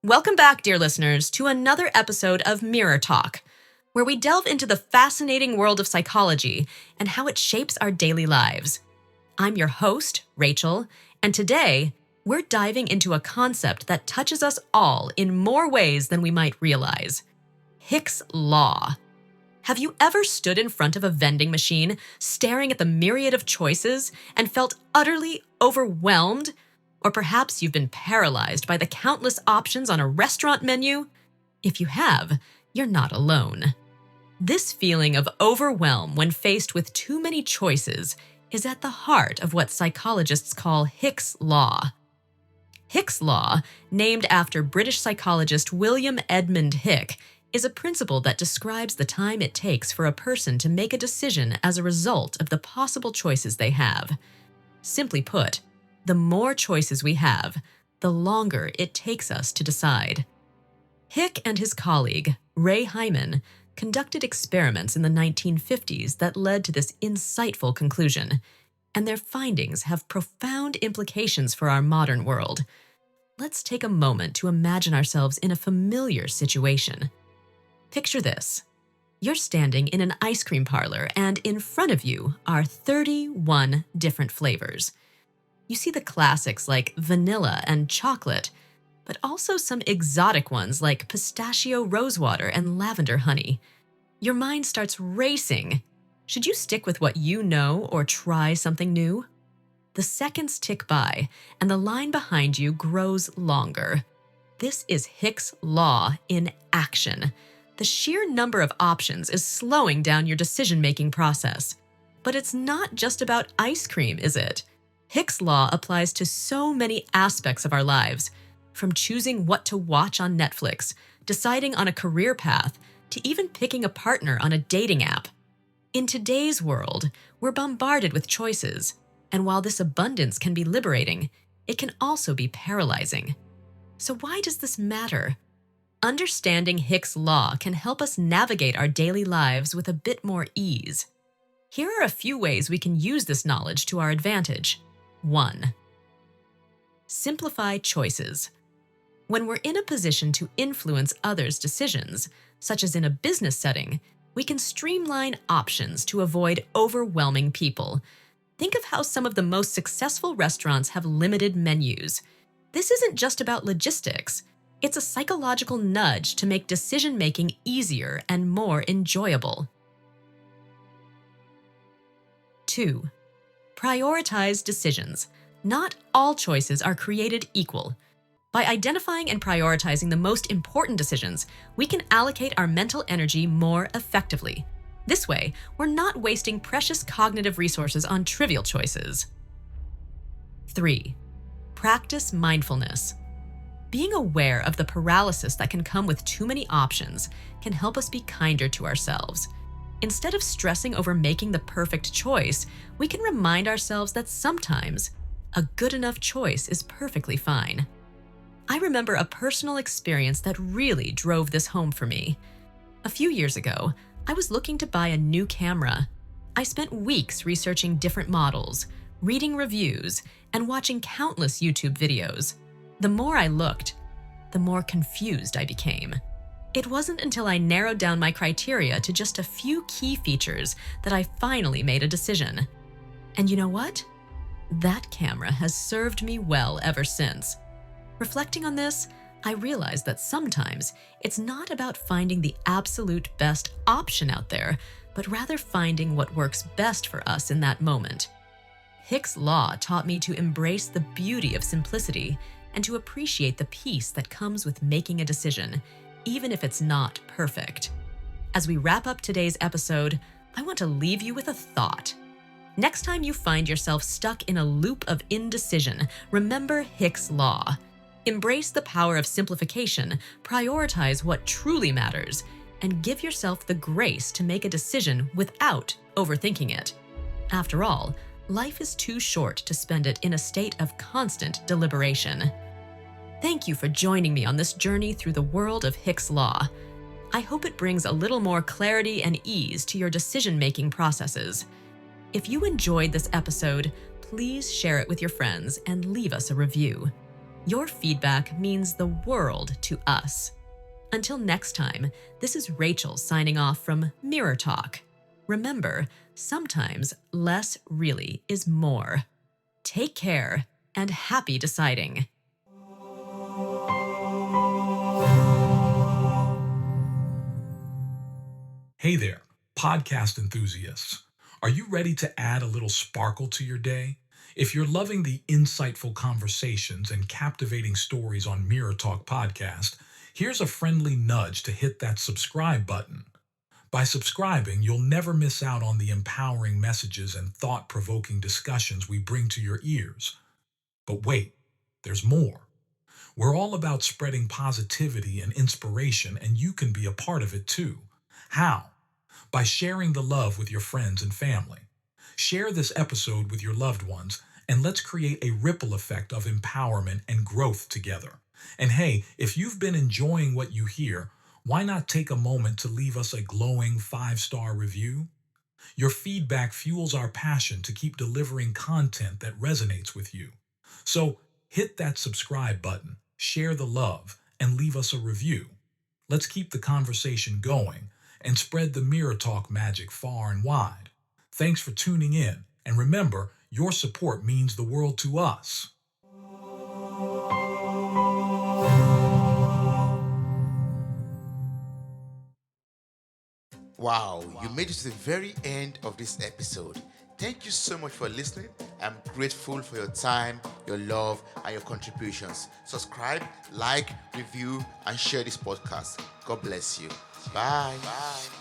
Welcome back, dear listeners, to another episode of Mirror Talk, where we delve into the fascinating world of psychology and how it shapes our daily lives. I'm your host, Rachel, and today we're diving into a concept that touches us all in more ways than we might realize: Hick's Law. Have you ever stood in front of a vending machine, staring at the myriad of choices, and felt utterly overwhelmed? Or perhaps you've been paralyzed by the countless options on a restaurant menu? If you have, you're not alone. This feeling of overwhelm when faced with too many choices is at the heart of what psychologists call Hick's Law. Hick's Law, named after British psychologist William Edmund Hick, is a principle that describes the time it takes for a person to make a decision as a result of the possible choices they have. Simply put, the more choices we have, the longer it takes us to decide. Hick and his colleague, Ray Hyman, conducted experiments in the 1950s that led to this insightful conclusion, and their findings have profound implications for our modern world. Let's take a moment to imagine ourselves in a familiar situation. Picture this. You're standing in an ice cream parlor, and in front of you are 31 different flavors. You see the classics like vanilla and chocolate, but also some exotic ones like pistachio rosewater and lavender honey. Your mind starts racing. Should you stick with what you know or try something new? The seconds tick by, and the line behind you grows longer. This is Hick's Law in action. The sheer number of options is slowing down your decision-making process. But it's not just about ice cream, is it? Hick's Law applies to so many aspects of our lives, from choosing what to watch on Netflix, deciding on a career path, to even picking a partner on a dating app. In today's world, we're bombarded with choices, and while this abundance can be liberating, it can also be paralyzing. So why does this matter? Understanding Hick's Law can help us navigate our daily lives with a bit more ease. Here are a few ways we can use this knowledge to our advantage. 1. Simplify choices. When we're in a position to influence others' decisions, such as in a business setting, we can streamline options to avoid overwhelming people. Think of how some of the most successful restaurants have limited menus. This isn't just about logistics. It's a psychological nudge to make decision-making easier and more enjoyable. 2. Prioritize decisions. Not all choices are created equal. By identifying and prioritizing the most important decisions, we can allocate our mental energy more effectively. This way, we're not wasting precious cognitive resources on trivial choices. 3. Practice mindfulness. Being aware of the paralysis that can come with too many options can help us be kinder to ourselves. Instead of stressing over making the perfect choice, we can remind ourselves that sometimes a good enough choice is perfectly fine. I remember a personal experience that really drove this home for me. A few years ago, I was looking to buy a new camera. I spent weeks researching different models, reading reviews, and watching countless YouTube videos. The more I looked, the more confused I became. It wasn't until I narrowed down my criteria to just a few key features that I finally made a decision. And you know what? That camera has served me well ever since. Reflecting on this, I realized that sometimes it's not about finding the absolute best option out there, but rather finding what works best for us in that moment. Hick's Law taught me to embrace the beauty of simplicity and to appreciate the peace that comes with making a decision, even if it's not perfect. As we wrap up today's episode, I want to leave you with a thought. Next time you find yourself stuck in a loop of indecision, remember Hick's Law. Embrace the power of simplification, prioritize what truly matters, and give yourself the grace to make a decision without overthinking it. After all, life is too short to spend it in a state of constant deliberation. Thank you for joining me on this journey through the world of Hick's Law. I hope it brings a little more clarity and ease to your decision-making processes. If you enjoyed this episode, please share it with your friends and leave us a review. Your feedback means the world to us. Until next time, this is Rachel signing off from Mirror Talk. Remember, sometimes less really is more. Take care and happy deciding. Hey there, podcast enthusiasts. Are you ready to add a little sparkle to your day? If you're loving the insightful conversations and captivating stories on Mirror Talk Podcast, here's a friendly nudge to hit that subscribe button. By subscribing, you'll never miss out on the empowering messages and thought-provoking discussions we bring to your ears. But wait, there's more. We're all about spreading positivity and inspiration, and you can be a part of it too. How? By sharing the love with your friends and family. Share this episode with your loved ones, and let's create a ripple effect of empowerment and growth together. And hey, if you've been enjoying what you hear, why not take a moment to leave us a glowing 5-star review? Your feedback fuels our passion to keep delivering content that resonates with you. So hit that subscribe button, share the love, and leave us a review. Let's keep the conversation going and spread the Mirror Talk magic far and wide. Thanks for tuning in, and remember, your support means the world to us. Wow, you made it to the very end of this episode. Thank you so much for listening. I'm grateful for your time, your love, and your contributions. Subscribe, like, review, and share this podcast. God bless you. Bye. Bye.